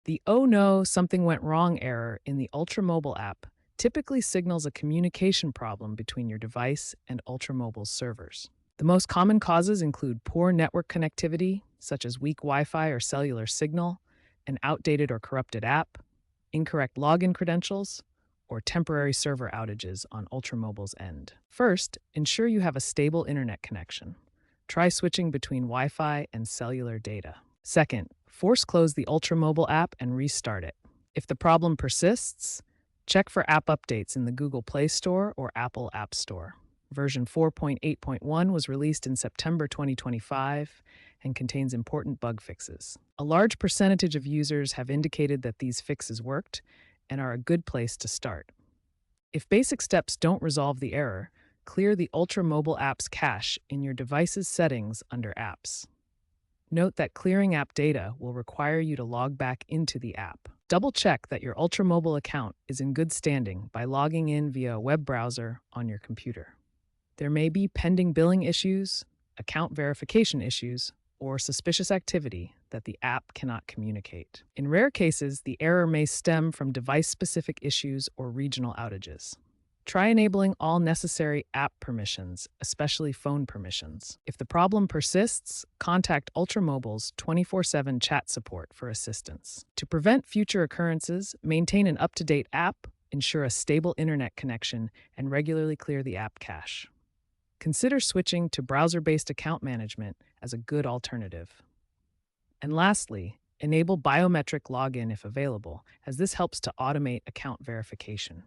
The "Oh no, something went wrong" error in the Ultramobile app typically signals a communication problem between your device and Ultramobile's servers. The most common causes include poor network connectivity, such as weak Wi Fi or cellular signal, an outdated or corrupted app, incorrect login credentials, or temporary server outages on Ultramobile's end. First, ensure you have a stable internet connection. Try switching between Wi Fi and cellular data. Second, force close the Ultramobile app and restart it. If the problem persists, check for app updates in the Google Play Store or Apple App Store. Version 4.8.1 was released in September 2025 and contains important bug fixes. A large percentage of users have indicated that these fixes worked and are a good place to start. If basic steps don't resolve the error, clear the Ultramobile app's cache in your device's settings under Apps. Note that clearing app data will require you to log back into the app. Double-check that your Ultramobile account is in good standing by logging in via a web browser on your computer. There may be pending billing issues, account verification issues, or suspicious activity that the app cannot communicate. In rare cases, the error may stem from device-specific issues or regional outages. Try enabling all necessary app permissions, especially phone permissions. If the problem persists, contact Ultramobile's 24/7 chat support for assistance. To prevent future occurrences, maintain an up-to-date app, ensure a stable internet connection, and regularly clear the app cache. Consider switching to browser-based account management as a good alternative. And lastly, enable biometric login if available, as this helps to automate account verification.